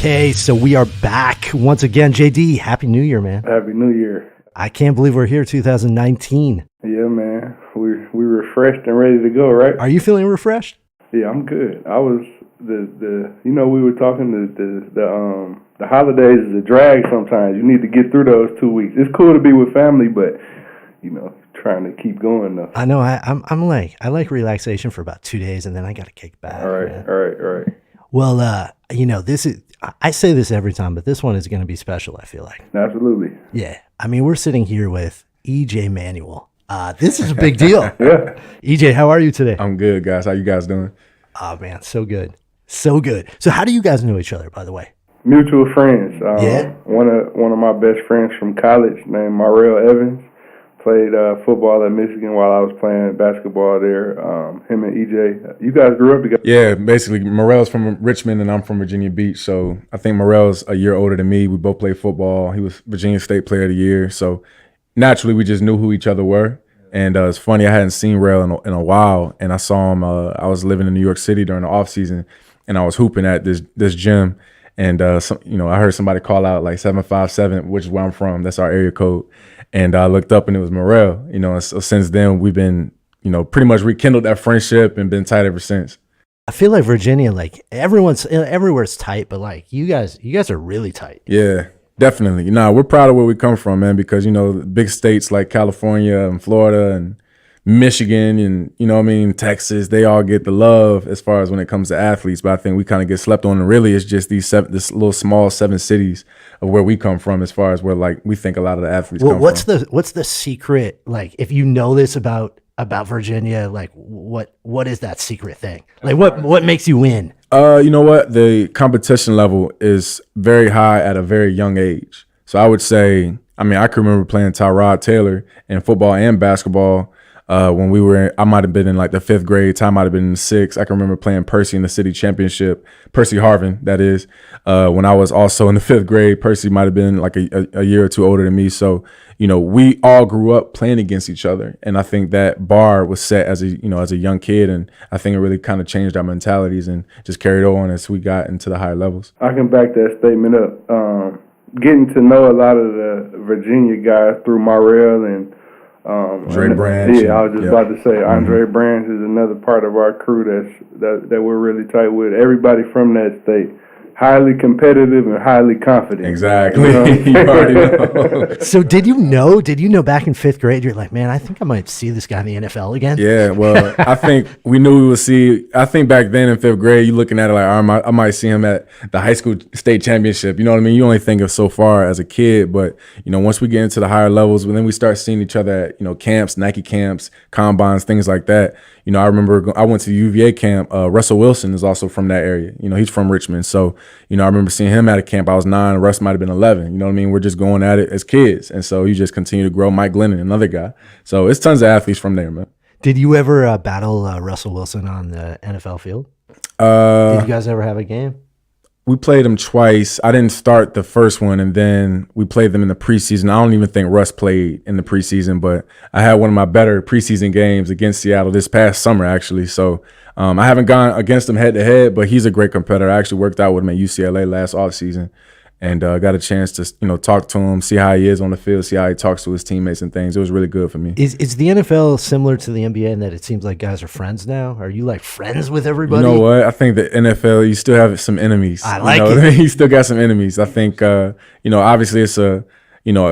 Okay, so we are back once again. JD, Happy New Year, man. Happy New Year. I can't believe we're here, 2019. Yeah, man. We refreshed and ready to go, right? Are you feeling refreshed? Yeah, I'm good. I was we were talking the holidays is a drag sometimes. You need to get through those 2 weeks. It's cool to be with family, but trying to keep going though. I know. I like relaxation for about 2 days, and then I got to kick back. All right. Well, this is. I say this every time, but this one is going to be special. I feel like. Absolutely. Yeah. I mean, we're sitting here with EJ Manuel. This is a big deal. Yeah. EJ, how are you today? I'm good, guys. How you guys doing? Oh man, so good. So good. So how do you guys know each other, by the way? Mutual friends. Yeah. One of my best friends from college named Manuel Evans played football at Michigan while I was playing basketball there. Him and EJ. You guys grew up together? Yeah, basically, Morel's from Richmond and I'm from Virginia Beach. So I think Morel's a year older than me. We both played football. He was Virginia State Player of the Year. So naturally, we just knew who each other were. And it's funny, I hadn't seen Rail in a while, and I saw him. I was living in New York City during the off season, and I was hooping at this gym. And I heard somebody call out like 757, which is where I'm from. That's our area code. And I looked up and it was Morel. And so since then we've been, pretty much rekindled that friendship and been tight ever since. I feel like Virginia, like everywhere's tight, but like you guys are really tight. Yeah, definitely. We're proud of where we come from, man, because big states like California and Florida and Michigan and Texas, they all get the love as far as when it comes to athletes, but I think we kind of get slept on, and really it's just this little small 7 cities of where we come from as far as where like we think a lot of the athletes come from. What's the secret, like if you know this about Virginia, like what is that secret thing? Like what makes you win? You know what? The competition level is very high at a very young age. So I would say, I can remember playing Tyrod Taylor in football and basketball. When I might have been in like the 5th grade, Ty might have been in the 6th. I can remember playing Percy in the city championship, Percy Harvin, that is. When I was also in the 5th grade, Percy might have been like a year or two older than me. So, we all grew up playing against each other. And I think that bar was set as a young kid. And I think it really kind of changed our mentalities and just carried on as we got into the higher levels. I can back that statement up. Getting to know a lot of the Virginia guys through Manuel and Andre Branch. Yeah, I was just about to say Andre Branch is another part of our crew that we're really tight with. Everybody from that state, highly competitive and highly confident. Exactly. You already know. So did you know back in 5th grade, you're like, man, I think I might see this guy in the NFL again? Yeah, well, I think we knew we would see. I think back then in 5th grade, you looking at it like, I might see him at the high school state championship. You know what I mean? You only think of so far as a kid, but once we get into the higher levels, then we start seeing each other at camps, Nike camps, combines, things like that. I remember I went to UVA camp. Russell Wilson is also from that area. He's from Richmond. So, I remember seeing him at a camp. I was 9. Russ might have been 11. You know what I mean? We're just going at it as kids. And so you just continue to grow. Mike Glennon, another guy. So it's tons of athletes from there, man. Did you ever battle Russell Wilson on the NFL field? Did you guys ever have a game? We played them twice. I didn't start the first one, and then we played them in the preseason. I don't even think Russ played in the preseason, but I had one of my better preseason games against Seattle this past summer, actually. So I haven't gone against him head-to-head, but he's a great competitor. I actually worked out with him at UCLA last offseason and got a chance to talk to him, see how he is on the field, see how he talks to his teammates and things. It was really good for me. Is the NFL similar to the NBA in that it seems like guys are friends now? Are you like friends with everybody? You know what? I think the NFL, you still have some enemies. I like it. You still got some enemies. I think, obviously it's a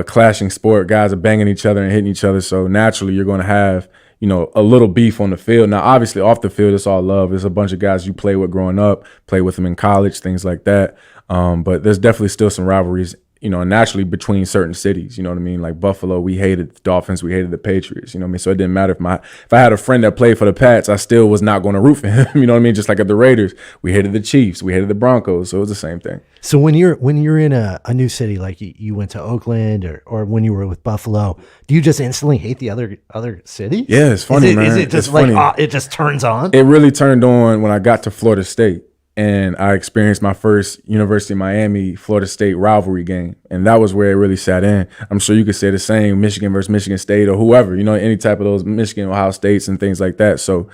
clashing sport. Guys are banging each other and hitting each other. So naturally you're going to have, a little beef on the field. Now, obviously off the field, it's all love. There's a bunch of guys you play with growing up, play with them in college, things like that. But there's definitely still some rivalries, naturally between certain cities. You know what I mean? Like Buffalo, we hated the Dolphins, we hated the Patriots. You know what I mean? So it didn't matter if I had a friend that played for the Pats, I still was not going to root for him. You know what I mean? Just like at the Raiders, we hated the Chiefs, we hated the Broncos. So it was the same thing. So when you're in a new city, like you went to Oakland or when you were with Buffalo, do you just instantly hate the other city? Yeah, it's funny, man. Is it just it just turns on? It really turned on when I got to Florida State. And I experienced my first University of Miami, Florida State rivalry game. And that was where it really sat in. I'm sure you could say the same, Michigan versus Michigan State or whoever, any type of those Michigan, Ohio States and things like that. So,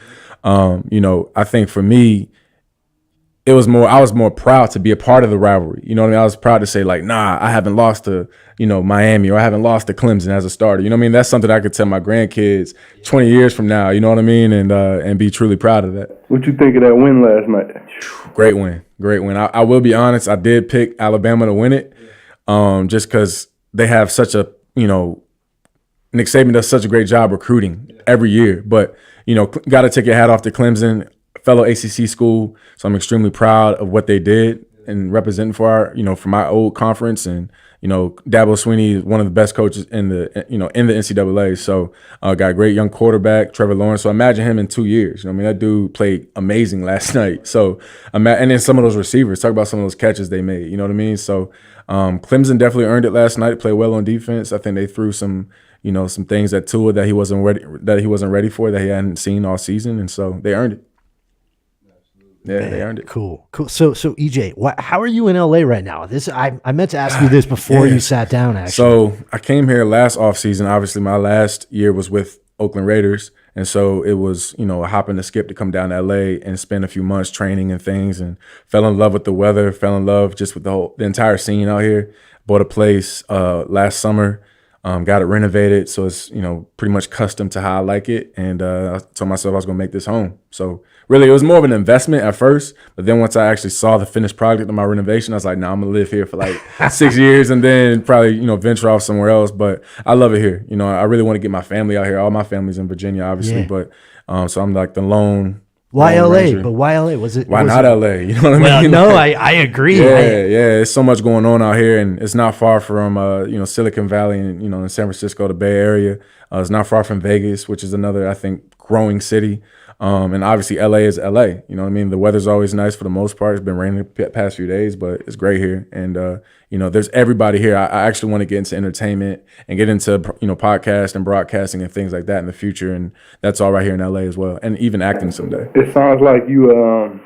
I think for me, it was more, I was more proud to be a part of the rivalry. You know what I mean? I was proud to say like, nah, I haven't lost to, Miami, or I haven't lost to Clemson as a starter. You know what I mean? That's something I could tell my grandkids 20 years from now, you know what I mean? And be truly proud of that. What you think of that win last night? Great win. I will be honest, I did pick Alabama to win it, just because they have such a, Nick Saban does such a great job recruiting every year. But, got to take your hat off to Clemson, fellow ACC school. So I'm extremely proud of what they did and representing for our, for my old conference. And, Dabo Swinney is one of the best coaches in the, in the NCAA. So got a great young quarterback, Trevor Lawrence. So imagine him in 2 years. That dude played amazing last night. So, and then some of those receivers, talk about some of those catches they made. You know what I mean? So Clemson definitely earned it last night. Played well on defense. I think they threw some things at Tua that he wasn't ready for, that he hadn't seen all season. And so they earned it. Yeah, man, they earned it. Cool. So EJ, how are you in LA right now? I meant to ask you this before you sat down, actually. So I came here last offseason. Obviously, my last year was with Oakland Raiders. And so it was, a hop and a skip to come down to LA and spend a few months training and things, and fell in love with the weather, fell in love just with the entire scene out here. Bought a place last summer. Got it renovated, so it's pretty much custom to how I like it. And I told myself I was gonna make this home. So really, it was more of an investment at first, but then once I actually saw the finished product of my renovation, I was like, "Nah, I'm gonna live here for like 6 years, and then probably venture off somewhere else." But I love it here. I really want to get my family out here. All my family's in Virginia, obviously, but so I'm like the lone. Why LA? Ranger. But why LA? Why not LA? You know what I well, mean? No, I agree. Yeah. It's so much going on out here, and it's not far from Silicon Valley and in San Francisco, the Bay Area. It's not far from Vegas, which is another, I think, growing city. And obviously LA is LA. You know what I mean? The weather's always nice for the most part. It's been raining the past few days, but it's great here. And there's everybody here. I actually want to get into entertainment and get into podcast and broadcasting and things like that in the future. And that's all right here in LA as well. And even acting someday. It sounds like you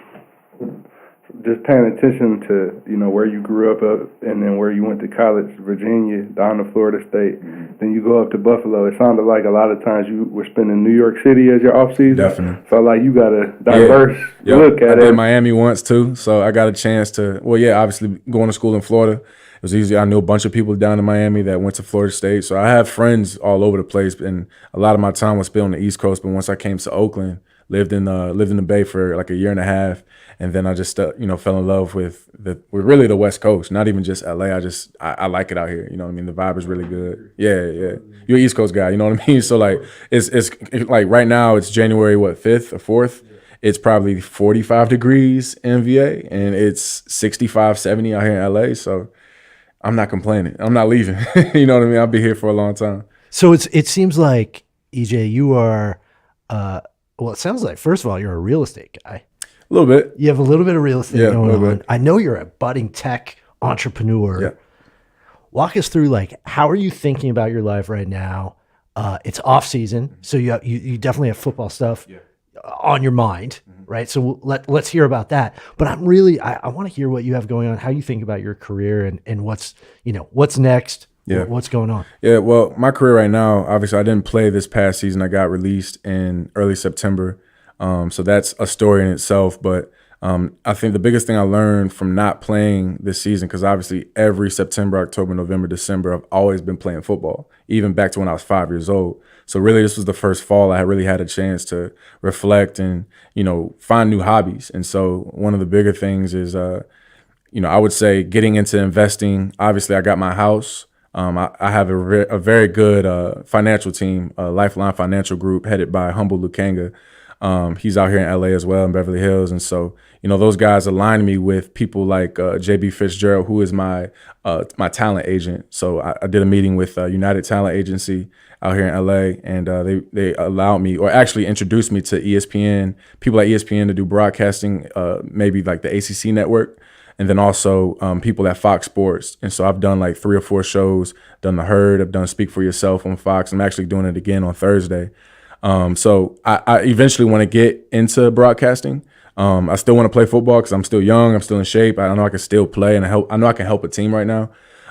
just paying attention to where you grew up and then where you went to college, Virginia, down to Florida State. Then you go up to Buffalo. It sounded like a lot of times you were spending New York City as your off season. Definitely. So like you got a diverse look at it. I did Miami once too, so I got a chance to. Well, yeah, obviously going to school in Florida, it was easy. I knew a bunch of people down in Miami that went to Florida State, so I have friends all over the place. And a lot of my time was spent on the East Coast. But once I came to Oakland, lived in the Bay for like a year and a half. And then I just, fell in love with really the West Coast, not even just LA. I like it out here. You know what I mean? The vibe is really good. Yeah. You're an East Coast guy. You know what I mean? So like, it's like right now it's January, 5th or 4th. It's probably 45 degrees in VA, and it's 65, 70 out here in LA. So I'm not complaining. I'm not leaving. You know what I mean? I'll be here for a long time. So it seems like, EJ, you are, it sounds like, first of all, you're a real estate guy. A little bit. You have a little bit of real estate going on. Bit. I know you're a budding tech entrepreneur. Yeah. Walk us through, like, how are you thinking about your life right now? It's off season, so you definitely have football stuff on your mind, right? So let's hear about that. But I want to hear what you have going on, how you think about your career and what's next. Yeah. What's going on? Yeah, well, my career right now, obviously I didn't play this past season. I got released in early September. So that's a story in itself. But I think the biggest thing I learned from not playing this season, because obviously every September, October, November, December, I've always been playing football, even back to when I was 5 years old. So really this was the first fall I really had a chance to reflect and, find new hobbies. And so one of the bigger things is, I would say getting into investing. Obviously I got my house. I have a very good financial team, Lifeline Financial Group, headed by Humble Lukanga. He's out here in LA as well, in Beverly Hills. And so, those guys aligned me with people like JB Fitzgerald, who is my talent agent. So I did a meeting with United Talent Agency out here in LA, and they allowed me, or actually introduced me to ESPN, people at ESPN to do broadcasting, maybe like the ACC network. And then also people at Fox Sports. And so I've done like 3 or 4 shows, done The Herd, I've done Speak for Yourself on Fox. I'm actually doing it again on Thursday. So I eventually want to get into broadcasting. I still want to play football because I'm still young, I'm still in shape. I know I can still play, and I know I can help a team right now.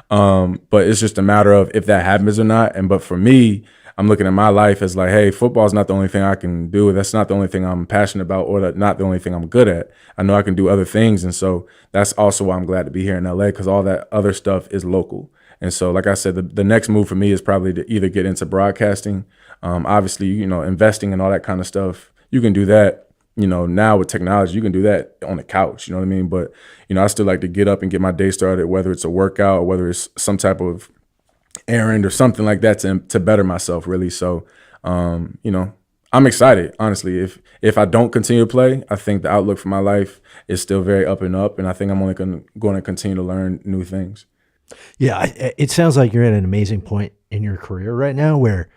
But it's just a matter of if that happens or not. But for me, I'm looking at my life as like, hey, football is not the only thing I can do. That's not the only thing I'm passionate about, or not the only thing I'm good at. I know I can do other things. And so that's also why I'm glad to be here in LA, because all that other stuff is local. And so, like I said, the next move for me is probably to either get into broadcasting. Obviously, you know, investing and all that kind of stuff, you can do that. You know, now with technology, you can do that on the couch, you know what I mean? But, you know, I still like to get up and get my day started, whether it's a workout or whether it's some type of errand or something like that to better myself, really. So, you know, I'm excited, honestly. If I don't continue to play, I think the outlook for my life is still very up and up. And I think I'm only going to continue to learn new things. Yeah, it sounds like you're at an amazing point in your career right now where,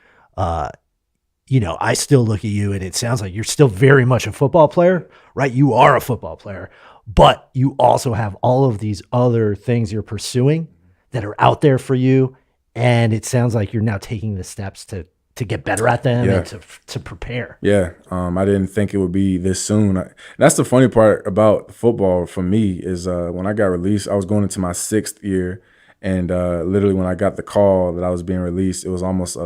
you know, I still look at you and it sounds like you're still very much a football player, right? You are a football player, but you also have all of these other things you're pursuing that are out there for you. And it sounds like you're now taking the steps to get better at them and to prepare. Yeah. I didn't think it would be this soon. That's the funny part about football for me is when I got released, I was going into my 6th year. And literally when I got the call that I was being released, it was almost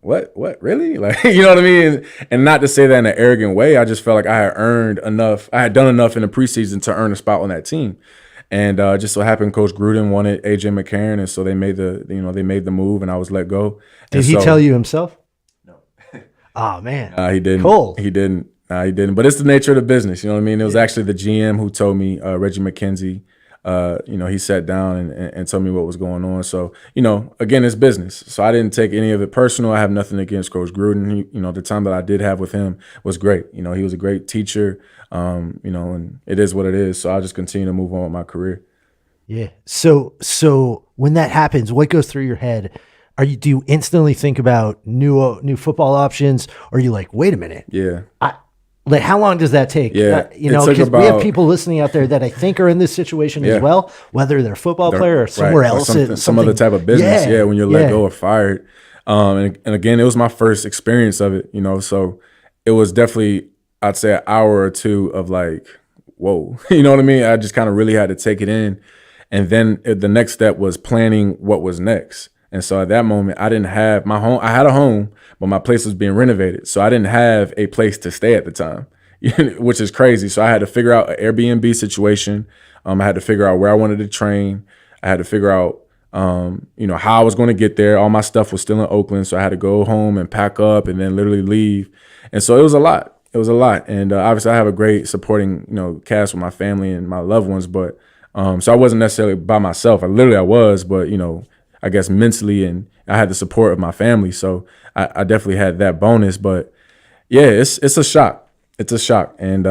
what really? Like, you know what I mean? And not to say that in an arrogant way, I just felt like I had earned enough. I had done enough in the preseason to earn a spot on that team. And just so happened Coach Gruden wanted EJ McCarron, and so they made the move, and I was let go. Did he tell you himself? No. Oh man. He didn't. Cool. He didn't. He didn't. But it's the nature of the business. You know what I mean? It was actually the GM who told me, Reggie McKenzie. You know, he sat down and told me what was going on. So, you know, again, it's business. So I didn't take any of it personal. I have nothing against Coach Gruden. He, you know, the time that I did have with him was great. You know, he was a great teacher, you know, and it is what it is. So I'll just continue to move on with my career. Yeah. So when that happens, what goes through your head? Do you instantly think about new football options? Or are you like, wait a minute? Yeah. Like, how long does that take? Yeah, you know, because we have people listening out there that I think are in this situation as well, whether they're a football player or somewhere else. Or some other type of business. Yeah, when you're let go or fired. And again, it was my first experience of it, you know, so it was definitely, I'd say, an hour or two of like, whoa, you know what I mean? I just kind of really had to take it in. And then the next step was planning what was next. And so at that moment, I didn't have my home. I had a home, but my place was being renovated. So I didn't have a place to stay at the time, which is crazy. So I had to figure out an Airbnb situation. I had to figure out where I wanted to train. I had to figure out, you know, how I was going to get there. All my stuff was still in Oakland. So I had to go home and pack up and then literally leave. And so it was a lot. It was a lot. And obviously I have a great supporting, you know, cast with my family and my loved ones. But so I wasn't necessarily by myself. I was, but, you know, I guess mentally, and I had the support of my family. So I definitely had that bonus. But yeah, it's a shock. It's a shock. And,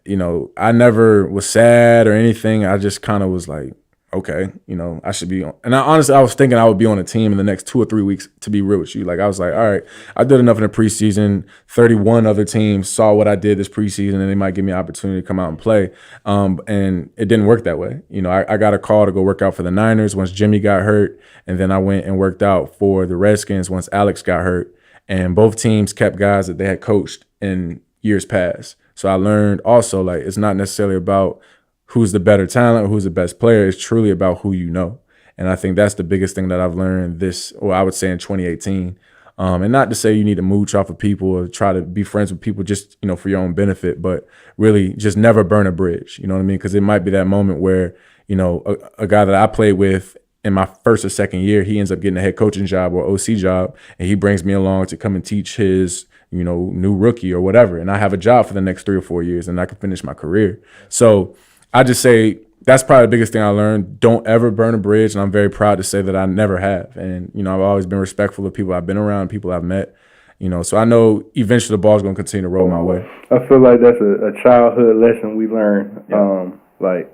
you know, I never was sad or anything. I just kind of was like, okay, you know, I should be on. And honestly, I was thinking I would be on a team in the next 2 or 3 weeks, to be real with you. Like, I was like, all right, I did enough in the preseason. 31 other teams saw what I did this preseason, and they might give me an opportunity to come out and play. And it didn't work that way. You know, I got a call to go work out for the Niners once Jimmy got hurt. And then I went and worked out for the Redskins once Alex got hurt. And both teams kept guys that they had coached in years past. So I learned also, like, it's not necessarily about who's the better talent or who's the best player. It's truly about who you know. And I think that's the biggest thing that I've learned I would say in 2018. And not to say you need to mooch off of people or try to be friends with people just, you know, for your own benefit, but really just never burn a bridge. You know what I mean? Because it might be that moment where, you know, a guy that I played with in my first or second year, he ends up getting a head coaching job or OC job, and he brings me along to come and teach his, you know, new rookie or whatever. And I have a job for the next 3 or 4 years, and I can finish my career. So I just say that's probably the biggest thing I learned. Don't ever burn a bridge. And I'm very proud to say that I never have. And, you know, I've always been respectful of people I've been around, people I've met, you know, so I know eventually the ball's going to continue to roll my way. I feel like that's a childhood lesson we learned. Yeah. Like,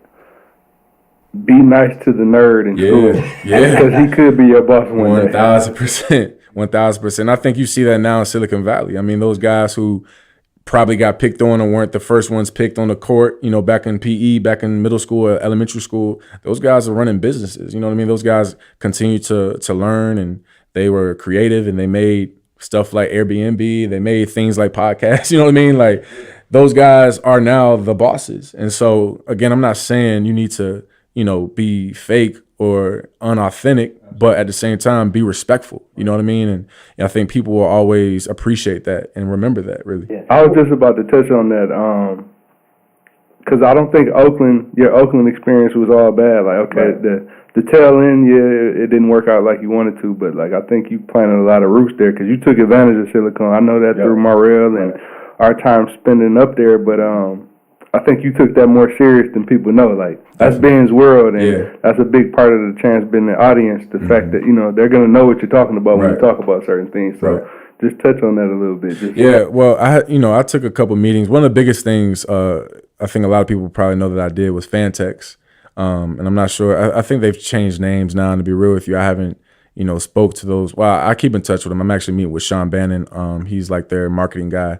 be nice to the nerd in school. Yeah. Because he could be your boss one day. 1,000%. 1,000%. I think you see that now in Silicon Valley. I mean, those guys who probably got picked on or weren't the first ones picked on the court, you know, back in PE, back in middle school or elementary school, those guys are running businesses. You know what I mean? Those guys continue to learn, and they were creative, and they made stuff like Airbnb. They made things like podcasts. You know what I mean? Like, those guys are now the bosses. And so, again, I'm not saying you need to, you know, be fake or unauthentic, but at the same time be respectful. You know what I mean? And I think people will always appreciate that and remember that, really. I was just about to touch on that because I don't think your Oakland experience was all bad. Like, okay, the tail end, yeah, it didn't work out like you wanted to, but like I think you planted a lot of roots there because you took advantage of Silicon. I know that through Morrell and our time spending up there, but I think you took that more serious than people know. Like, that's Ben's world, and that's a big part of the chance being the audience, the fact that, they're going to know what you're talking about when you talk about certain things. So just touch on that a little bit. Well, I took a couple meetings. One of the biggest things I think a lot of people probably know that I did was Fantex. And I'm not sure. I think they've changed names now, and to be real with you, I haven't, spoke to those. Well, I keep in touch with them. I'm actually meeting with Sean Bannon. He's like their marketing guy.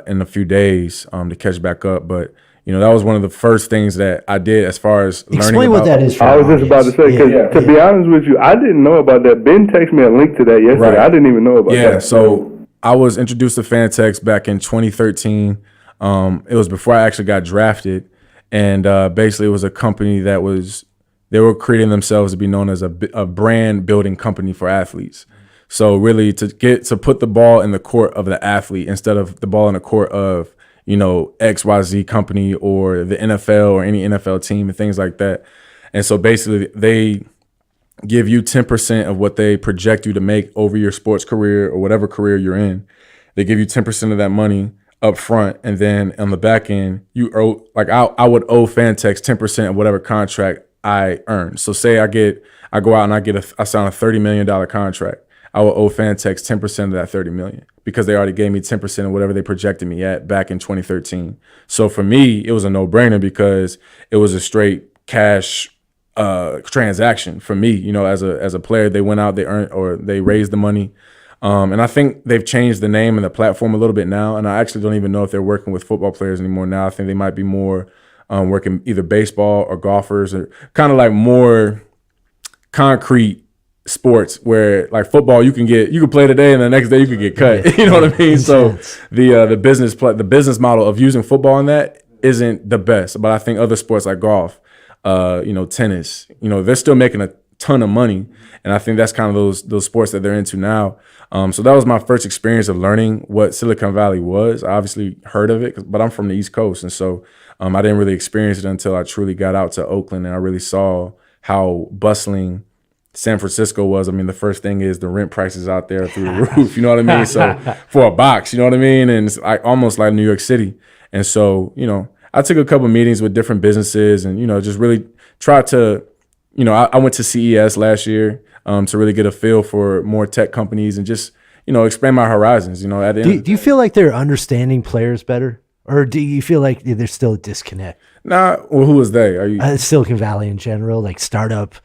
In a few days to catch back up. But, that was one of the first things that I did as far as learning about. Explain what that is. I was just about to say, because to be honest with you, I didn't know about that. Ben texted me a link to that yesterday. I didn't even know about that. Yeah, so I was introduced to Fantex back in 2013. It was before I actually got drafted. And basically it was a company they were creating themselves to be known as a brand building company for athletes. So really to put the ball in the court of the athlete instead of the ball in the court of, XYZ company or the NFL or any NFL team and things like that. And so basically they give you 10% of what they project you to make over your sports career or whatever career you're in. They give you 10% of that money up front. And then on the back end, you owe, like I would owe Fantex 10% of whatever contract I earn. So say I go out and I sign a $30 million contract. I will owe Fantex 10% of that $30 million because they already gave me 10% of whatever they projected me at back in 2013. So for me, it was a no-brainer because it was a straight cash transaction for me. As a player, they went out, they earned or they raised the money. And I think they've changed the name and the platform a little bit now. And I actually don't even know if they're working with football players anymore now. I think they might be more working either baseball or golfers or kind of like more concrete sports where like football you can play today and the next day you could get cut. You know what I mean? So the business model of using football in that isn't the best. But I think other sports like golf, tennis, they're still making a ton of money. And I think that's kind of those sports that they're into now. So that was my first experience of learning what Silicon Valley was. I obviously heard of it, but I'm from the East Coast. And so I didn't really experience it until I truly got out to Oakland and I really saw how bustling San Francisco was. I mean, the first thing is the rent prices out there through the roof, you know what I mean? So for a box, you know what I mean? And it's like almost like New York City. And so, I took a couple meetings with different businesses and, just really tried to, I went to CES last year to really get a feel for more tech companies and just, expand my horizons, at the end. Do you feel like they're understanding players better? Or do you feel like there's still a disconnect? Nah, well, who is they? Are you Silicon Valley in general, like startup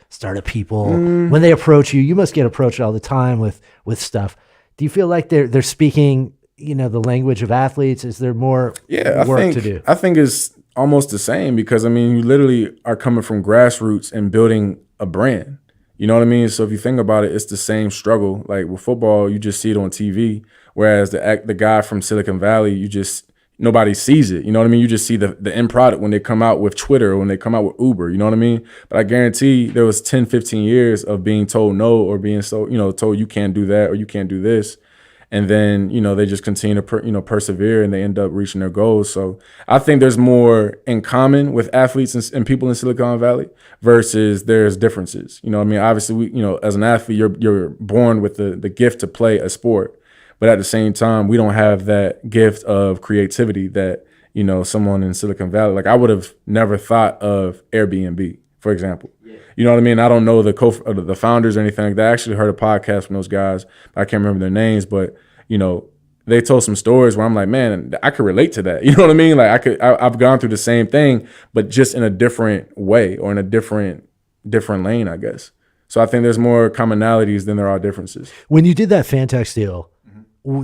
people? When they approach you must get approached all the time with stuff. Do you feel like they're speaking, the language of athletes? Is there more work to do? I think it's almost the same because you literally are coming from grassroots and building a brand. You know what I mean? So if you think about it, it's the same struggle. Like with football, you just see it on TV, whereas the guy from Silicon Valley, nobody sees it. You know what I mean? You just see the end product when they come out with Twitter or when they come out with Uber, you know what I mean? But I guarantee there was 10, 15 years of being told no or being told you can't do that or you can't do this. And then, they just continue to, persevere and they end up reaching their goals. So I think there's more in common with athletes and people in Silicon Valley versus there's differences. You know what I mean? Obviously, as an athlete, you're born with the gift to play a sport. But at the same time, we don't have that gift of creativity that, someone in Silicon Valley, like I would have never thought of Airbnb, for example. Yeah. You know what I mean? I don't know the founders or anything like that. I actually heard a podcast from those guys. I can't remember their names, but, they told some stories where I'm like, man, I could relate to that. You know what I mean? Like I've gone through the same thing, but just in a different way or in a different lane, I guess. So I think there's more commonalities than there are differences. When you did that Fantex deal,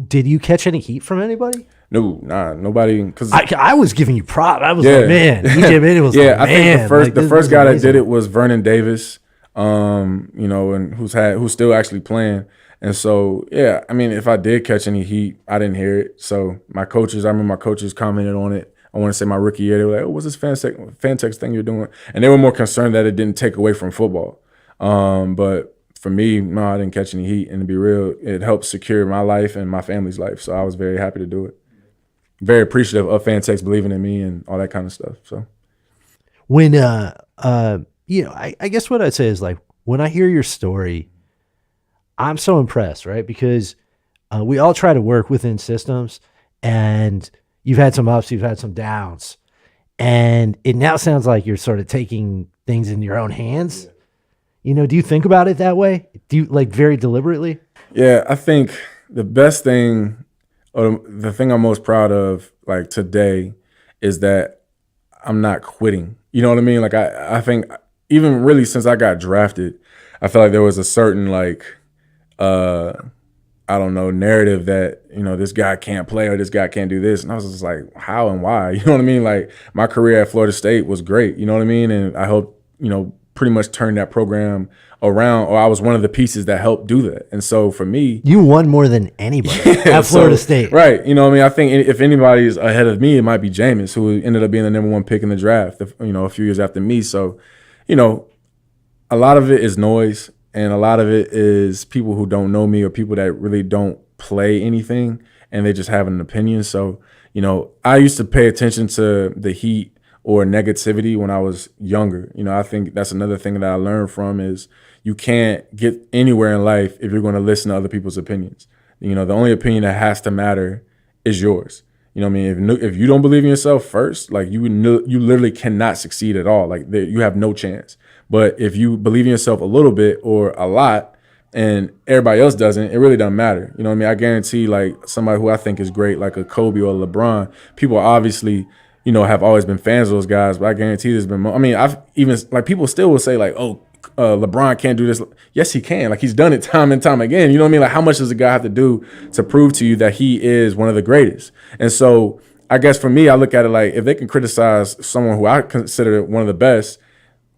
did you catch any heat from anybody? No, nobody. Cause I was giving you props. I was like, man, EJ Manuel was I think the first guy that did it was Vernon Davis, and who's still actually playing. And so, if I did catch any heat, I didn't hear it. So I remember my coaches commented on it. I want to say my rookie year, they were like, oh, what's this Fantex thing you're doing? And they were more concerned that it didn't take away from football. But for me, no, I didn't catch any heat. And to be real, it helped secure my life and my family's life. So I was very happy to do it. Very appreciative of Fantex believing in me and all that kind of stuff. So When I guess what I'd say is like when I hear your story, I'm so impressed, right? Because we all try to work within systems, and you've had some ups, you've had some downs, and it now sounds like you're sort of taking things in your own hands. Do you think about it that way? Do you like very deliberately? yeah, I think the best thing, or the thing I'm most proud of, like today, is that I'm not quitting. You know what I mean? Like I think even really since I got drafted, I feel like there was a certain like I don't know, narrative that, this guy can't play or this guy can't do this. And I was just like, how and why? You know what I mean? Like my career at Florida State was great. You know what I mean? And I hope, pretty much turn that program around, or I was one of the pieces that helped do that. And so for me, You won more than anybody at Florida State. right. You know what I mean? I think if anybody's ahead of me, it might be Jameis, who ended up being the number one pick in the draft, a few years after me. So, a lot of it is noise, and a lot of it is people who don't know me or people that really don't play anything and they just have an opinion. So, I used to pay attention to the heat or negativity when I was younger. I think that's another thing that I learned from is you can't get anywhere in life if you're going to listen to other people's opinions. The only opinion that has to matter is yours. You know what I mean? If you don't believe in yourself first, like you literally cannot succeed at all. Like you have no chance. But if you believe in yourself a little bit or a lot and everybody else doesn't, it really doesn't matter. You know what I mean? I guarantee like somebody who I think is great, like a Kobe or a LeBron, people obviously, have always been fans of those guys, but I guarantee there's been I've even, like, people still will say like, oh, LeBron can't do this. Yes, he can. Like, he's done it time and time again. You know what I mean? Like, how much does a guy have to do to prove to you that he is one of the greatest? And so I guess for me, I look at it like, if they can criticize someone who I consider one of the best,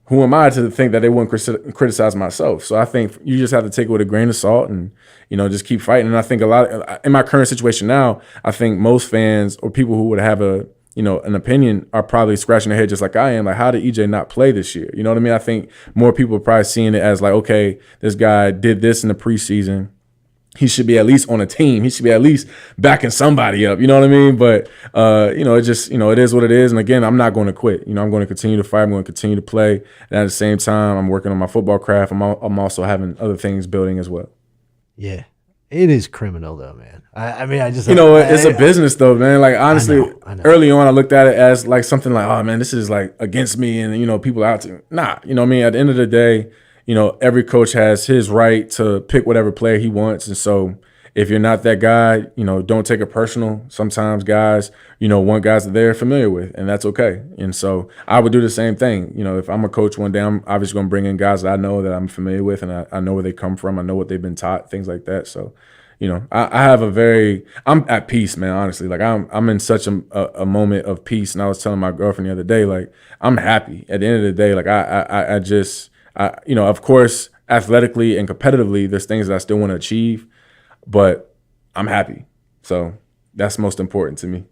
who am I to think that they wouldn't criticize myself? So I think you just have to take it with a grain of salt and, just keep fighting. And I think in my current situation now, I think most fans or people who would have an opinion are probably scratching their head just like I am. Like, how did EJ not play this year? You know what I mean? I think more people are probably seeing it as like, okay, this guy did this in the preseason. He should be at least on a team. He should be at least backing somebody up. You know what I mean? But, it just, it is what it is. And again, I'm not going to quit. I'm going to continue to fight. I'm going to continue to play. And at the same time, I'm working on my football craft. I'm also having other things building as well. Yeah. It is criminal though, man. I mean, I just it's a business though, man. Like, honestly, I know. early on, I looked at it as like something like, oh man, this is like against me, and people out to nah. You know what I mean? At the end of the day, every coach has his right to pick whatever player he wants, and so if you're not that guy, don't take it personal. Sometimes guys, want guys that they're familiar with, and that's okay. And so I would do the same thing. If I'm a coach one day, I'm obviously going to bring in guys that I know that I'm familiar with, and I know where they come from. I know what they've been taught, things like that. So, I have I'm at peace, man, honestly. Like, I'm in such a moment of peace. And I was telling my girlfriend the other day, like, I'm happy. At the end of the day, like, I just, of course, athletically and competitively, there's things that I still want to achieve. But I'm happy. So that's most important to me.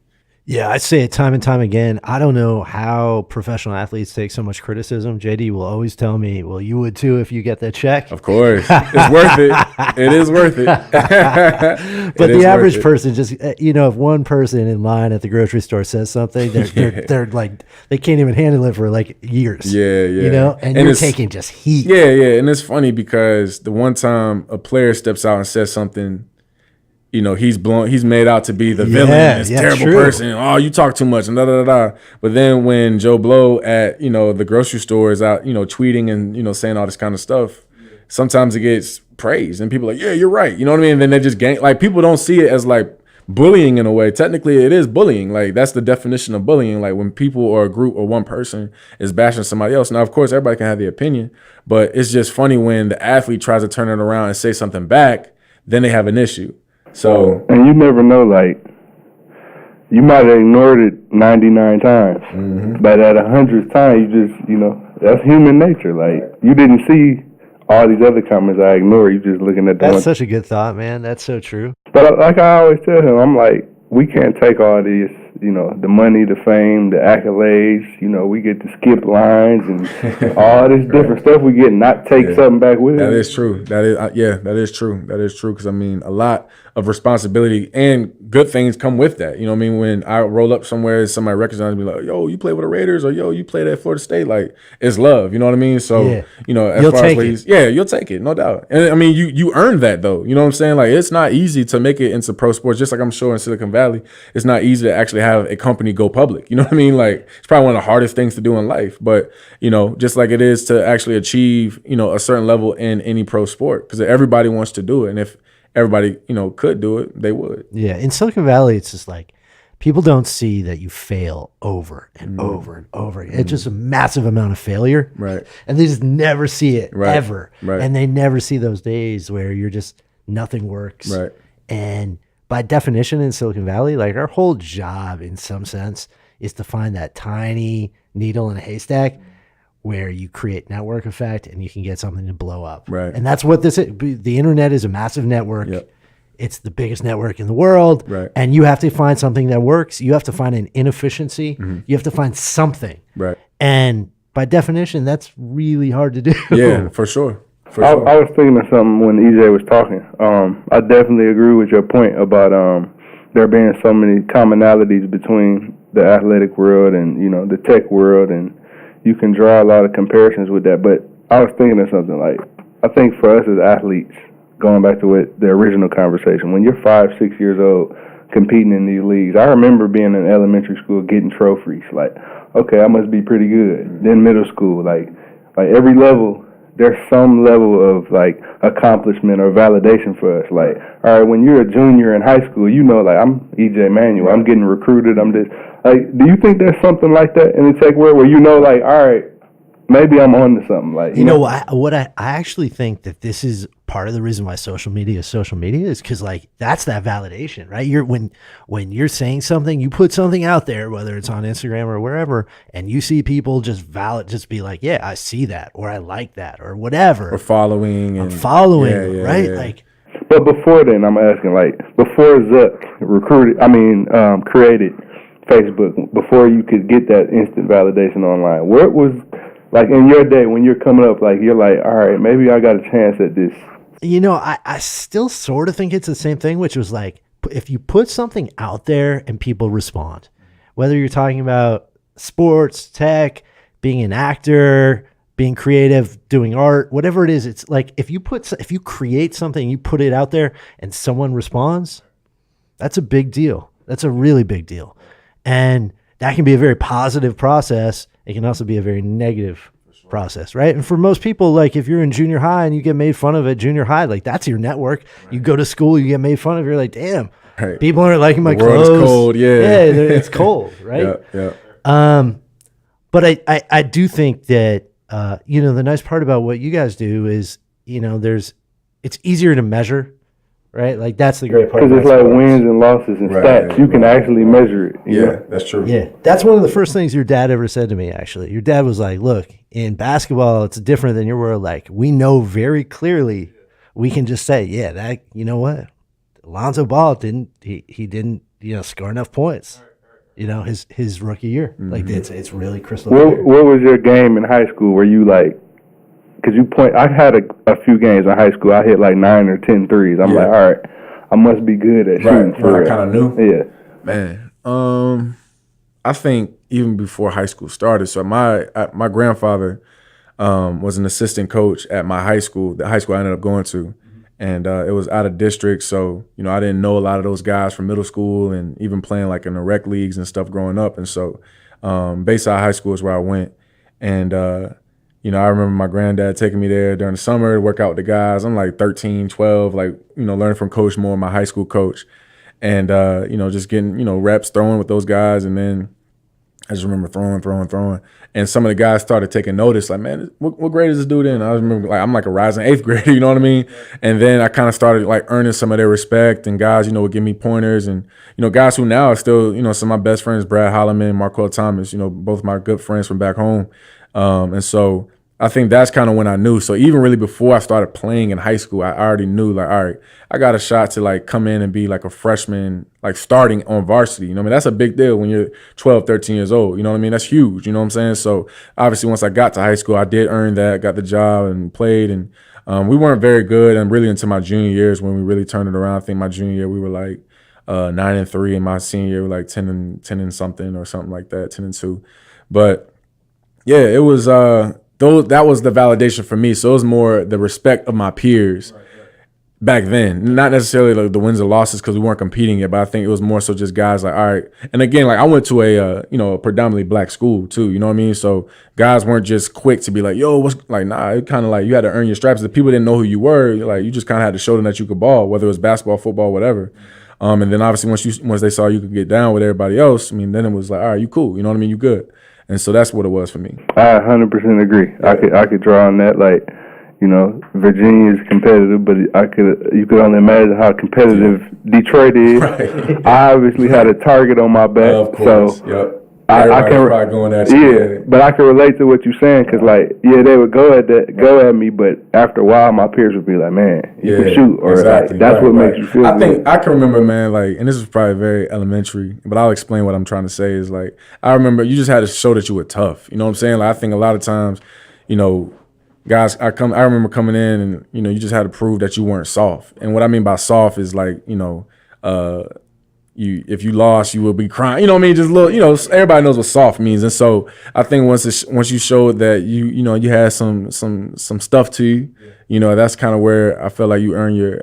Yeah, I say it time and time again. I don't know how professional athletes take so much criticism. JD will always tell me, well, you would too if you get that check. Of course. It's worth it. It is worth it. But the average person just, if one person in line at the grocery store says something, they're like, they can't even handle it for like years. Yeah. And you're taking just heat. Yeah. And it's funny because the one time a player steps out and says something, he's made out to be the villain, this terrible person. Oh, you talk too much and da da da. But then when Joe Blow at the grocery store is out, tweeting and saying all this kind of stuff, sometimes it gets praised and people are like, yeah, you're right. You know what I mean? And then they just like, people don't see it as like bullying in a way. Technically, it is bullying. Like, that's the definition of bullying. Like, when people or a group or one person is bashing somebody else. Now, of course, everybody can have their opinion, but it's just funny when the athlete tries to turn it around and say something back, then they have an issue. So, and you never know, like, you might have ignored it 99 times, but at 100th time, you just, that's human nature. Like, you didn't see all these other comments I ignored. You just looking at the That's such a good thought, man. That's so true. But like I always tell him, I'm like, we can't take all this, you know, the money, the fame, the accolades. You know, we get to skip lines and all this different stuff we get, and not take something back with us. That is true. That is that is true. That is true. Because I mean, a lot of responsibility and good things come with that. You know what I mean? When I roll up somewhere, somebody recognizes me like, "Yo, you play with the Raiders," or "Yo, you played at Florida State." Like, it's love. You know what I mean? So you know, as far as ways, you'll take it, no doubt. And I mean, you earned that though. You know what I'm saying? Like, it's not easy to make it into pro sports. Just like I'm sure in Silicon Valley, it's not easy to actually have a company go public. You know what I mean? Like, it's probably one of the hardest things to do in life. But you know, just like it is to actually achieve, you know, a certain level in any pro sport, because everybody wants to do it, and if everybody, you know, could do it, they would. Yeah, in Silicon Valley, it's just like people don't see that you fail over and over and over. It's just a massive amount of failure, right? And they just never see it ever, right? And they never see those days where you're just nothing works, right? And by definition, in Silicon Valley, like our whole job, in some sense, is to find that tiny needle in a haystack where you create network effect and you can get something to blow up. Right. And that's what this is. The internet is a massive network. Yep. It's the biggest network in the world. Right. And you have to find something that works. You have to find an inefficiency. You have to find something. Right. And by definition, that's really hard to do. Yeah, for sure. I was thinking of something when EJ was talking. I definitely agree with your point about there being so many commonalities between the athletic world and, you know, the tech world, and you can draw a lot of comparisons with that. But I was thinking of something like, I think for us as athletes, going back to what the original conversation, when you're 5, 6 years old competing in these leagues, I remember being in elementary school getting trophies. Like, okay, I must be pretty good. Then middle school, like every level, there's some level of like accomplishment or validation for us. Like, all right, when you're a junior in high school, you know, like, I'm EJ Manuel, I'm getting recruited, I'm this. Like, do you think there's something like that in the tech world where you know, like, all right, maybe I'm on to something? Like, you know, I actually think that this is part of the reason why social media is because, like, that's that validation, right? When you're saying something, you put something out there, whether it's on Instagram or wherever, and you see people just be like, yeah, I see that, or I like that, or whatever, or following, right? Yeah. Like, but before then, I'm asking, like, before Zuck created Facebook, before you could get that instant validation online, what was, like, in your day when you're coming up, like, you're like, all right, maybe I got a chance at this? You know, I still sort of think it's the same thing, which was like, if you put something out there and people respond, whether you're talking about sports, tech, being an actor, being creative, doing art, whatever it is, it's like, if you create something, you put it out there and someone responds, that's a big deal. That's a really big deal. And that can be a very positive process. It can also be a very negative process, right? And for most people, like, if you're in junior high and you get made fun of at junior high, like, that's your network. Right. You go to school, you get made fun of, you're like, damn, people aren't liking my clothes. It's cold, it's cold, right? Yeah. But I do think that you know, the nice part about what you guys do is, you know, it's easier to measure. Right, like, that's the great part. Because it's like wins and losses and stats. You can actually measure it. Yeah, that's true. Yeah, that's one of the first things your dad ever said to me. Actually, your dad was like, "Look, in basketball, it's different than your world. Like, we know very clearly. We can just say, yeah, that, you know what, Lonzo Ball didn't score enough points. You know, his rookie year. Mm-hmm. Like, it's really crystal clear." What was your game in high school where you, like? Because I had a few games in high school. I hit like 9 or 10 threes. I'm like, all right, I must be good at shooting. I kind of knew. Yeah, man. I think even before high school started. So my grandfather was an assistant coach at my high school. The high school I ended up going to, and it was out of district. So, you know, I didn't know a lot of those guys from middle school and even playing like in the rec leagues and stuff growing up. And so, Bayside High School is where I went, and. You know, I remember my granddad taking me there during the summer to work out with the guys. I'm like 13, 12, like, you know, learning from Coach Moore, my high school coach. And, you know, just getting, you know, reps, throwing with those guys. And then I just remember throwing. And some of the guys started taking notice, like, man, what grade is this dude in? I remember, like, I'm like a rising 8th grader, you know what I mean? And then I kind of started, like, earning some of their respect. And guys, you know, would give me pointers. And, you know, guys who now are still, you know, some of my best friends, Brad Holloman, Marquel Thomas, you know, both my good friends from back home. And so I think that's kind of when I knew. So even really before I started playing in high school, I already knew like, all right, I got a shot to like come in and be like a freshman, like starting on varsity. You know what I mean? That's a big deal when you're 12, 13 years old. You know what I mean? That's huge. You know what I'm saying? So obviously once I got to high school, I did earn that, got the job and played. And we weren't very good. And really until my junior years when we really turned it around. I think my junior year we were like 9-3, and my senior year we were like 10 and something or something like that, 10-2. But yeah, it was that was the validation for me. So it was more the respect of my peers back then. Not necessarily like the wins and losses because we weren't competing yet, but I think it was more so just guys like, all right. And again, like I went to a predominantly black school too, you know what I mean? So guys weren't just quick to be like, yo, what's like, nah, it kind of like you had to earn your stripes. The people didn't know who you were, like you just kind of had to show them that you could ball, whether it was basketball, football, whatever. And then obviously once they saw you could get down with everybody else, I mean, then it was like, all right, you cool, you know what I mean? You good. And so that's what it was for me. I 100% agree. Yeah. I could draw on that. Like, you know, Virginia is competitive, but you could only imagine how competitive Detroit is. Right. I obviously had a target on my back, of course. So I can probably going at you. Yeah, but I can relate to what you're saying because, like, yeah, they would go at me, but after a while, my peers would be like, "Man, you can shoot," or exactly. Like, that's what makes you feel. I think I can remember, man, like, and this is probably very elementary, but I'll explain what I'm trying to say. Is like I remember you just had to show that you were tough. You know what I'm saying? Like I think a lot of times, you know, guys, I remember coming in and you know you just had to prove that you weren't soft. And what I mean by soft is like you know. If you lost, you will be crying. You know what I mean? Just a little, you know, everybody knows what soft means. And so I think once you showed that you know you had some stuff to you, you know, that's kind of where I feel like you earn your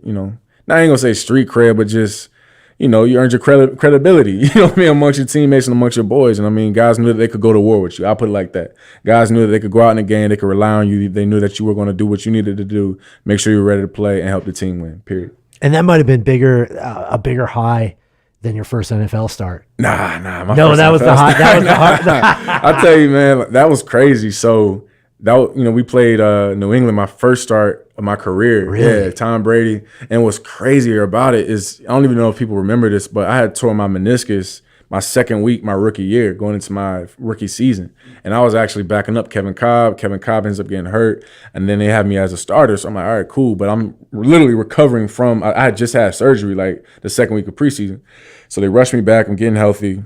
you know, I ain't gonna say street cred, but just you know, you earned your credibility. You know what I mean, amongst your teammates and amongst your boys. And I mean, guys knew that they could go to war with you. I'll put it like that. Guys knew that they could go out in the game, they could rely on you. They knew that you were going to do what you needed to do, make sure you were ready to play and help the team win. Period. And that might have been a bigger high than your first NFL start. Nah. That was the high. That was the high. I tell you, man, that was crazy. So we played New England my first start of my career. Really? Yeah, Tom Brady. And what's crazier about it is I don't even know if people remember this, but I had tore my meniscus my second week, my rookie year, going into my rookie season. And I was actually backing up Kevin Cobb. Kevin Cobb ends up getting hurt. And then they had me as a starter. So I'm like, all right, cool. But I'm literally recovering from, I had just had surgery like the second week of preseason. So they rushed me back. I'm getting healthy.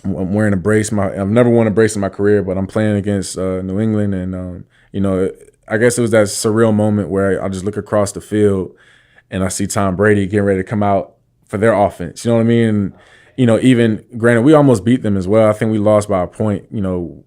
I'm wearing a brace. I've never worn a brace in my career, but I'm playing against New England. And, you know, I guess it was that surreal moment where I just look across the field and I see Tom Brady getting ready to come out for their offense. You know what I mean? And, you know, even granted, we almost beat them as well. I think we lost by a point. You know,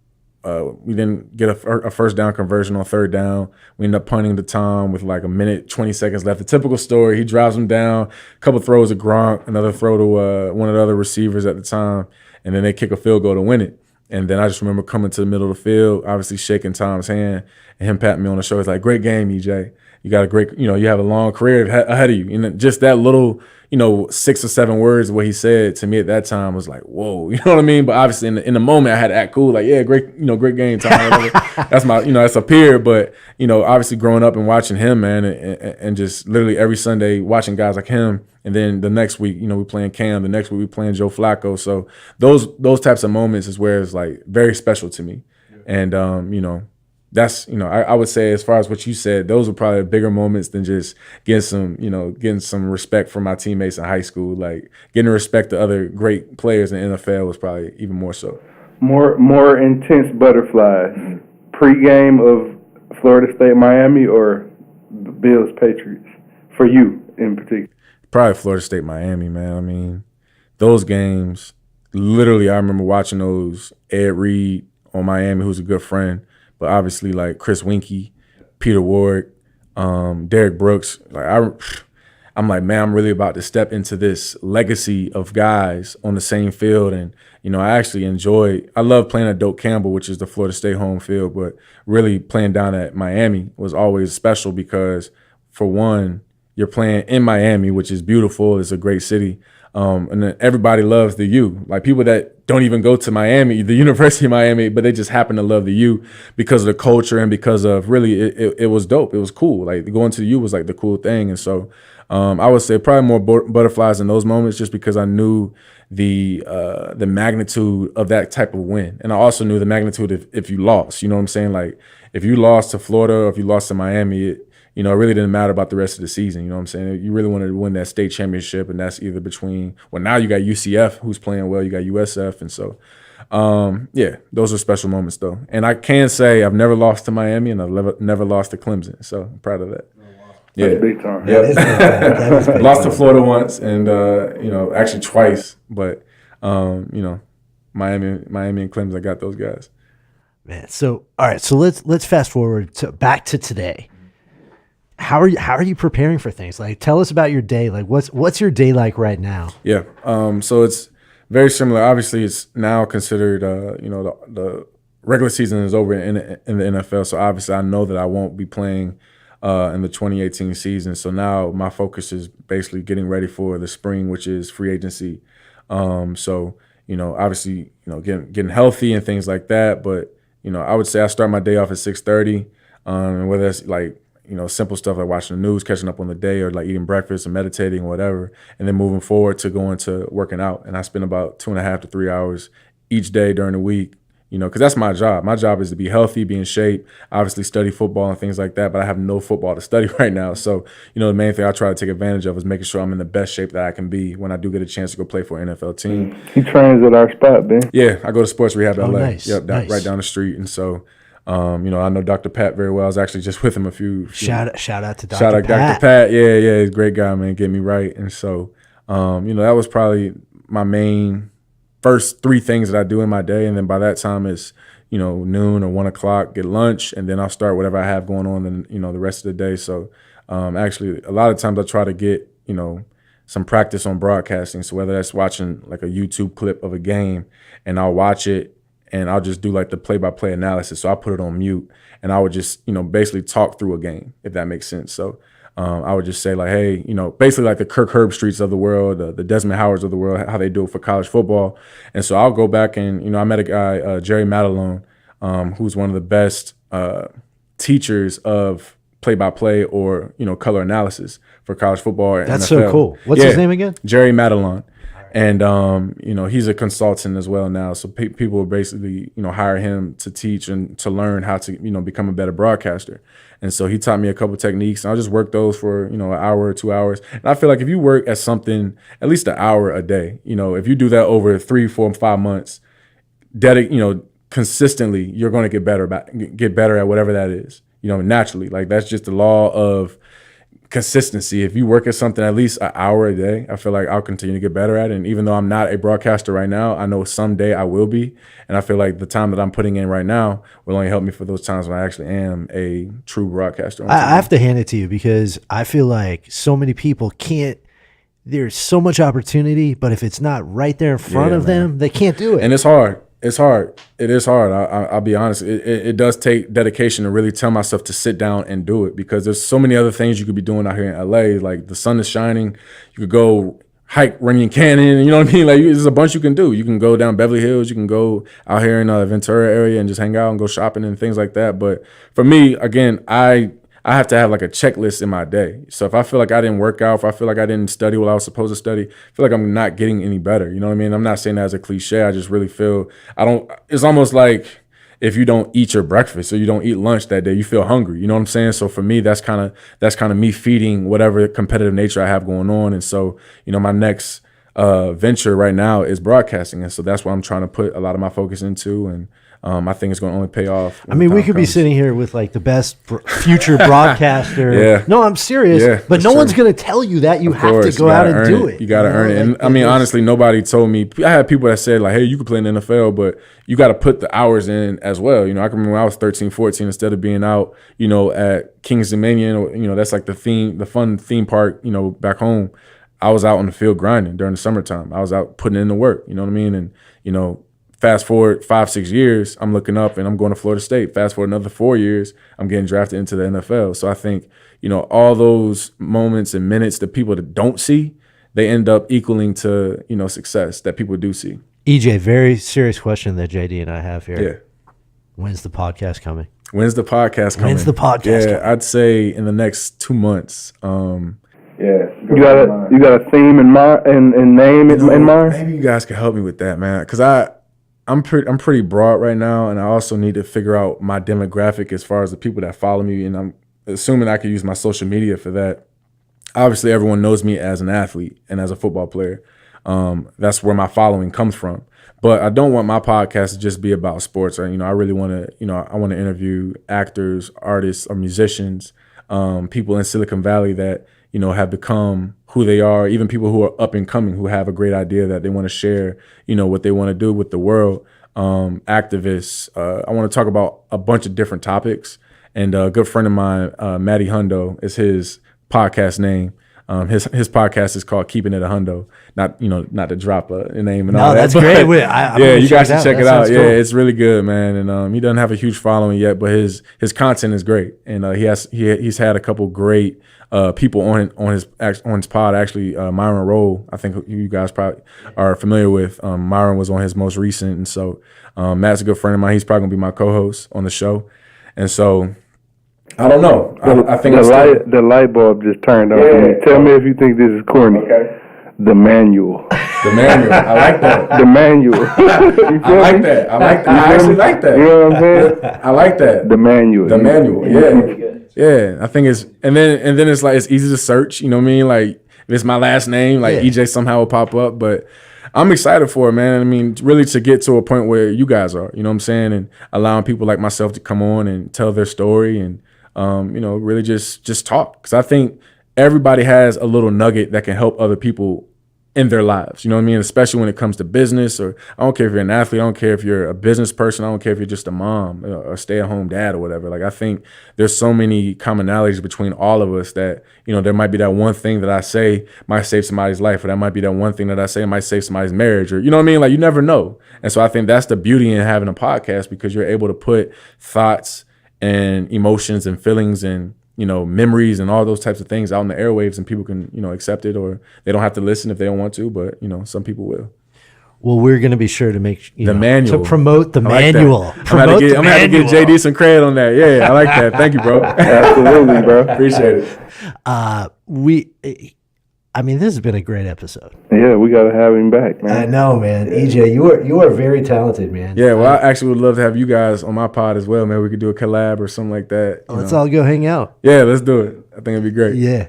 we didn't get a first down conversion on third down. We ended up punting to Tom with like a minute, 20 seconds left. The typical story. He drives him down, a couple throws to Gronk, another throw to one of the other receivers at the time, and then they kick a field goal to win it. And then I just remember coming to the middle of the field, obviously shaking Tom's hand, and him patting me on the shoulder. He's like, "Great game, EJ. You got a great, you know, you have a long career ahead of you." And just that little, you know, 6 or 7 words what he said to me at that time was like, whoa, you know what I mean? But obviously in the moment I had to act cool, like, yeah, great game, Tom. That's my, you know, that's a peer. But, you know, obviously growing up and watching him, man, and just literally every Sunday watching guys like him. And then the next week, you know, we playing Cam. The next week we playing Joe Flacco. So those types of moments is where it's like very special to me. And, you know, that's, you know, I would say as far as what you said, those were probably bigger moments than just getting some respect from my teammates in high school. Like getting respect to other great players in the NFL was probably even more so. More intense butterflies. Pre-game of Florida State, Miami, or Bills, Patriots for you in particular? Probably Florida State, Miami, man. I mean, those games, literally, I remember watching those. Ed Reed on Miami, who's a good friend, but obviously like Chris Winkie, Peter Ward, Derek Brooks. Like I'm like, man, I'm really about to step into this legacy of guys on the same field. And, you know, I love playing at Doak Campbell, which is the Florida State home field, but really playing down at Miami was always special because, for one, you're playing in Miami, which is beautiful. It's a great city. And then everybody loves the U. Like people that don't even go to Miami, the University of Miami, but they just happen to love the U because of the culture and because of really it was dope. It was cool. Like going to the U was like the cool thing. And so I would say probably more butterflies in those moments, just because I knew the magnitude of that type of win, and I also knew the magnitude if you lost. You know what I'm saying? Like if you lost to Florida or if you lost to Miami, it really didn't matter about the rest of the season. You know what I'm saying? You really wanted to win that state championship, and that's either between, well, now you got UCF who's playing well, you got USF, and so yeah, those are special moments though. And I can say I've never lost to Miami, and I've never lost to Clemson, so I'm proud of that. Yeah, That's big time. Yep. That is big. Lost to Florida once, and actually twice, but Miami and Clemson, I got those guys. Man, so all right, so let's fast forward back to today. How are you preparing for things? Like, tell us about your day. Like, what's your day like right now? Yeah, so it's very similar. Obviously, it's now considered, the regular season is over in the NFL. So obviously, I know that I won't be playing in the 2018 season. So now my focus is basically getting ready for the spring, which is free agency. So obviously, getting healthy and things like that. But I would say I start my day off at 6:30, and whether it's like simple stuff like watching the news, catching up on the day, or like eating breakfast and meditating or whatever, and then moving forward to going to working out. And I spend about 2.5 to 3 hours each day during the week, because that's my job. My job is to be healthy, be in shape, obviously study football and things like that, but I have no football to study right now. So, the main thing I try to take advantage of is making sure I'm in the best shape that I can be when I do get a chance to go play for an NFL team. He trains at our spot, Ben. Yeah, I go to Sports Rehab LA. Nice. Yep, Nice. right down the street. And so, I know Dr. Pat very well. I was actually just with him a few. Shout out to Dr. Shout out Pat. Dr. Pat. Yeah, he's a great guy, man. Get me right. And so, that was probably my main first 3 things that I do in my day. And then by that time it's, noon or 1 o'clock, get lunch, and then I'll start whatever I have going on and, the rest of the day. So actually a lot of times I try to get, some practice on broadcasting. So whether that's watching like a YouTube clip of a game, and I'll watch it and I'll just do like the play-by-play analysis. So I put it on mute, and I would just, basically talk through a game, if that makes sense. So I would just say like, hey, basically like the Kirk Herbstreits of the world, the Desmond Howards of the world, how they do it for college football. And so I'll go back and, I met a guy, Jerry Madelone, who's one of the best teachers of play-by-play or, color analysis for college football. That's NFL. so cool. What's his name again? Jerry Madelone. And, he's a consultant as well now. So people will basically, hire him to teach and to learn how to, become a better broadcaster. And so he taught me a couple techniques, and I'll just work those for, an hour or 2 hours. And I feel like if you work at something at least an hour a day, if you do that over 3, 4, 5 months, consistently, you're going to get better at whatever that is, naturally. Like that's just the law of consistency. If you work at something at least an hour a day, I feel like I'll continue to get better at it. And even though I'm not a broadcaster right now, I know someday I will be. And I feel like the time that I'm putting in right now will only help me for those times when I actually am a true broadcaster. I have to hand it to you, because I feel like so many people can't. There's so much opportunity, but if it's not right there in front of them, they can't do it. And it's hard. It's hard. It is hard. I'll be honest. It does take dedication to really tell myself to sit down and do it, because there's so many other things you could be doing out here in LA. Like the sun is shining. You could go hike Runyon Canyon. You know what I mean? Like there's a bunch you can do. You can go down Beverly Hills. You can go out here in the Ventura area and just hang out and go shopping and things like that. But for me, again, I have to have like a checklist in my day. So if I feel like I didn't work out, if I feel like I didn't study what I was supposed to study, I feel like I'm not getting any better. You know what I mean? I'm not saying that as a cliche. I just really feel it's almost like if you don't eat your breakfast or you don't eat lunch that day, you feel hungry. You know what I'm saying? So for me, that's kind of me feeding whatever competitive nature I have going on. And so, my next venture right now is broadcasting. And so that's what I'm trying to put a lot of my focus into. And I think it's going to only pay off. I mean, we could be sitting here with like the best future broadcaster. Yeah. No, I'm serious. Yeah, but no one's going to tell you that. You have to go out and do it. You got to earn it. And I mean, honestly, nobody told me. I had people that said like, hey, you could play in the NFL, but you got to put the hours in as well. I can remember when I was 13, 14, instead of being out, at Kings Dominion, or, that's like the fun theme park, back home. I was out on the field grinding during the summertime. I was out putting in the work, you know what I mean? And, fast forward 5-6 years, I'm looking up and I'm going to Florida State. Fast forward another 4 years, I'm getting drafted into the NFL. So I think, all those moments and minutes that people that don't see, they end up equaling to, success that people do see. EJ, very serious question that JD and I have here. Yeah. When's the podcast coming? When's the podcast coming? When's the podcast coming? I'd say in the next 2 months. Yeah. You got a theme in mind and name in mind? Maybe you guys can help me with that, man. Because I'm pretty broad right now, and I also need to figure out my demographic as far as the people that follow me, and I'm assuming I could use my social media for that. Obviously, everyone knows me as an athlete and as a football player. That's where my following comes from. But I don't want my podcast to just be about sports. Or, I really want to, I want to interview actors, artists, or musicians, people in Silicon Valley that, have become who they are, even people who are up and coming, who have a great idea that they want to share, what they want to do with the world. Activists. I want to talk about a bunch of different topics. And a good friend of mine, Matty Hundo, is his podcast name. His podcast is called Keeping It a Hundo. Not to drop a name and all that. No, that's great. I'm you guys should check it out. Cool. Yeah, it's really good, man. And he doesn't have a huge following yet, but his content is great. And he's had a couple great people on his pod. Actually, Myron Rolle, I think you guys probably are familiar with. Myron was on his most recent, and so Matt's a good friend of mine. He's probably gonna be my co-host on the show, and so. I don't know. I think the light bulb just turned on for me. Tell me if you think this is corny. Okay. The manual. The manual. I like that. The manual. I like that. I actually like that. You know what I'm saying? I like that. The manual. The manual. Yeah. Yeah. I think it's and then it's like it's easy to search. You know what I mean? Like if it's my last name, like EJ somehow will pop up. But I'm excited for it, man. I mean, really to get to a point where you guys are. You know what I'm saying? And allowing people like myself to come on and tell their story and. Really just talk. Because I think everybody has a little nugget that can help other people in their lives. You know what I mean? Especially when it comes to business, or I don't care if you're an athlete. I don't care if you're a business person. I don't care if you're just a mom or a stay-at-home dad or whatever. Like, I think there's so many commonalities between all of us that, there might be that one thing that I say might save somebody's life, or that might be that one thing that I say might save somebody's marriage, or, you know what I mean? Like, you never know. And so I think that's the beauty in having a podcast, because you're able to put thoughts and emotions and feelings and memories and all those types of things out in the airwaves, and people can accept it, or they don't have to listen if they don't want to, but some people will. Well, we're going to be sure to make the manual to promote the manual. I'm gonna have to get JD some credit on that. Yeah, I like that. Thank you, bro. Absolutely, bro. Appreciate it. This has been a great episode. Yeah, we got to have him back, man. I know, man. EJ, you are very talented, man. Yeah, well, I actually would love to have you guys on my pod as well, man. We could do a collab or something like that. Let's all go hang out. Yeah, let's do it. I think it'd be great. Yeah.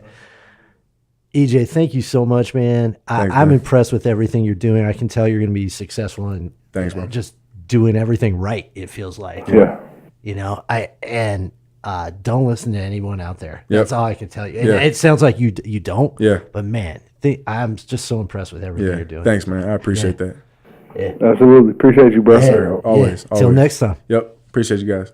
EJ, thank you so much, man. I'm impressed with everything you're doing. I can tell you're going to be successful and thanks, bro. Just doing everything right, it feels like. Yeah. Don't listen to anyone out there. Yep. That's all I can tell you. And it sounds like you don't. Yeah. But man, I'm just so impressed with everything you're doing. Thanks, man. I appreciate that. Yeah. Absolutely. Appreciate you, bro. Yes, sir. Always. Till next time. Yep. Appreciate you guys.